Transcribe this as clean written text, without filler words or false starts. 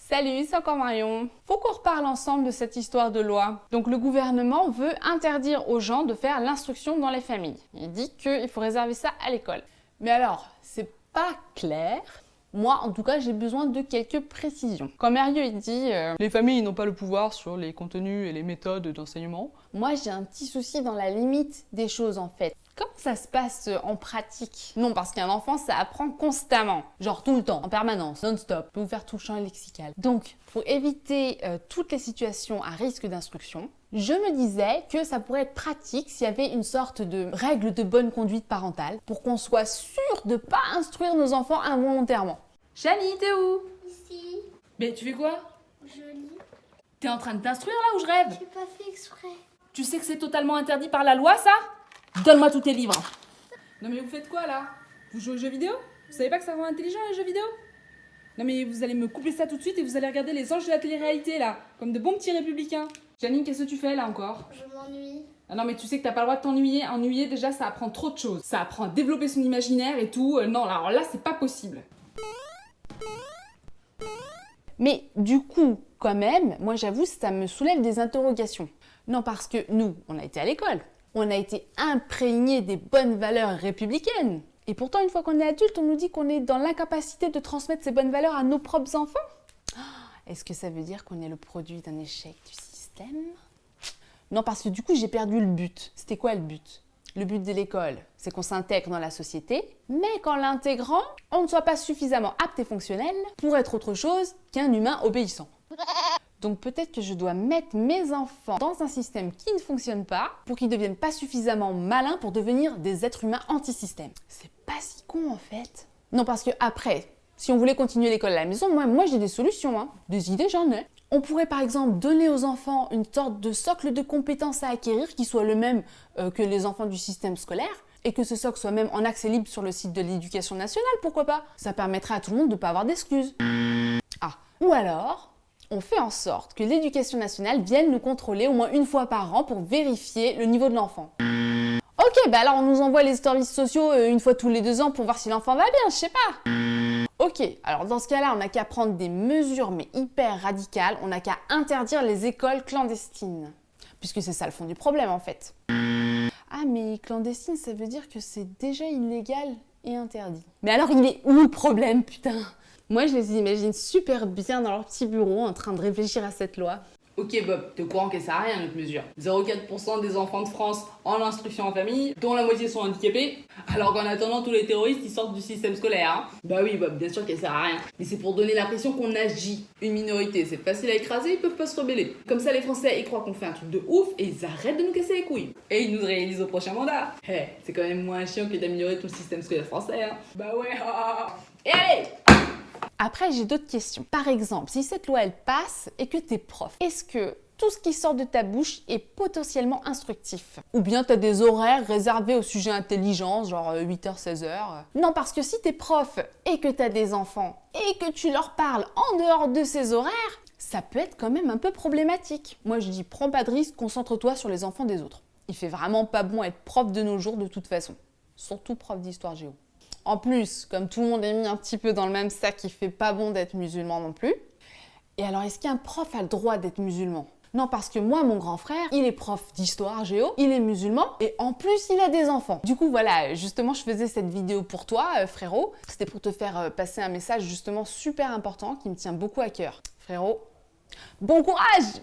Salut, c'est encore Marion. Faut qu'on reparle ensemble de cette histoire de loi. Donc le gouvernement veut interdire aux gens de faire l'instruction dans les familles. Il dit qu'il faut réserver ça à l'école. Mais alors, c'est pas clair. Moi, en tout cas, j'ai besoin de quelques précisions. Quand Mario il dit les familles n'ont pas le pouvoir sur les contenus et les méthodes d'enseignement, moi j'ai un petit souci dans la limite des choses en fait. Comment ça se passe en pratique? Non, parce qu'un enfant, ça apprend constamment. Genre tout le temps, en permanence, non-stop. Peut vous faire tout le champ lexical. Donc, pour éviter toutes les situations à risque d'instruction, je me disais que ça pourrait être pratique s'il y avait une sorte de règle de bonne conduite parentale pour qu'on soit sûr de ne pas instruire nos enfants involontairement. Chani, t'es où? Ici, Mais tu fais quoi? je lis. T'es en train de t'instruire là ou je rêve? J'ai pas fait exprès. Tu sais que c'est totalement interdit par la loi, ça? Donne-moi tous tes livres. Non mais vous faites quoi là? Vous jouez aux jeux vidéo? Vous savez pas que ça rend intelligent les jeux vidéo? Non mais vous allez me couper ça tout de suite et vous allez regarder les anges de la télé-réalité là, comme de bons petits républicains. Janine, qu'est-ce que tu fais là encore? Je m'ennuie. Ah non mais tu sais que t'as pas le droit de t'ennuyer. Ennuyer déjà ça apprend trop de choses. Ça apprend à développer son imaginaire et tout. Non alors là c'est pas possible. Mais du coup, quand même, moi j'avoue ça me soulève des interrogations. Non parce que nous, on a été à l'école. On a été imprégnés des bonnes valeurs républicaines. Et pourtant, une fois qu'on est adulte, on nous dit qu'on est dans l'incapacité de transmettre ces bonnes valeurs à nos propres enfants. Est-ce que ça veut dire qu'on est le produit d'un échec du système? Non, parce que du coup, j'ai perdu le but. C'était quoi le but? Le but de l'école, c'est qu'on s'intègre dans la société, mais qu'en l'intégrant, on ne soit pas suffisamment apte et fonctionnel pour être autre chose qu'un humain obéissant. Donc peut-être que je dois mettre mes enfants dans un système qui ne fonctionne pas pour qu'ils ne deviennent pas suffisamment malins pour devenir des êtres humains anti-système. C'est pas si con en fait. Non parce que après, si on voulait continuer l'école à la maison, moi j'ai des solutions, hein. Des idées j'en ai. On pourrait par exemple donner aux enfants une sorte de socle de compétences à acquérir qui soit le même que les enfants du système scolaire et que ce socle soit même en accès libre sur le site de l'Éducation nationale, pourquoi pas? Ça permettrait à tout le monde de ne pas avoir d'excuses. Ah, ou alors... on fait en sorte que l'Éducation nationale vienne nous contrôler au moins une fois par an pour vérifier le niveau de l'enfant. Ok, bah alors on nous envoie les services sociaux une fois tous les 2 ans pour voir si l'enfant va bien, je sais pas. Ok, alors dans ce cas-là, on n'a qu'à prendre des mesures mais hyper radicales, on n'a qu'à interdire les écoles clandestines. Puisque c'est ça le fond du problème en fait. Ah mais clandestine, ça veut dire que c'est déjà illégal et interdit. Mais alors il est où le problème, putain? Moi, je les imagine super bien dans leur petit bureau en train de réfléchir à cette loi. Ok Bob, t'es au courant que ça sert à rien notre mesure. 0,4% des enfants de France en instruction en famille, dont la moitié sont handicapés, alors qu'en attendant tous les terroristes ils sortent du système scolaire. Hein. Bah oui Bob, bien sûr qu'elle sert à rien. Mais c'est pour donner l'impression qu'on agit. Une minorité, c'est facile à écraser, ils peuvent pas se rebeller. Comme ça les Français ils croient qu'on fait un truc de ouf et ils arrêtent de nous casser les couilles. Et ils nous réalisent au prochain mandat. C'est quand même moins chiant que d'améliorer tout le système scolaire français. Hein. Bah ouais. Et allez. Après, j'ai d'autres questions. Par exemple, si cette loi, elle passe et que t'es prof, est-ce que tout ce qui sort de ta bouche est potentiellement instructif? Ou bien t'as des horaires réservés au sujet intelligence, genre 8h, 16h? Non, parce que si t'es prof et que t'as des enfants et que tu leur parles en dehors de ces horaires, ça peut être quand même un peu problématique. Moi, je dis, prends pas de risque, concentre-toi sur les enfants des autres. Il fait vraiment pas bon être prof de nos jours de toute façon. Surtout prof d'histoire géo. En plus, comme tout le monde est mis un petit peu dans le même sac, il fait pas bon d'être musulman non plus. Et alors, est-ce qu'un prof a le droit d'être musulman? Non, parce que moi, mon grand frère, il est prof d'histoire géo, il est musulman et en plus, il a des enfants. Du coup, voilà, justement, je faisais cette vidéo pour toi, frérot. C'était pour te faire passer un message justement super important qui me tient beaucoup à cœur. Frérot, bon courage!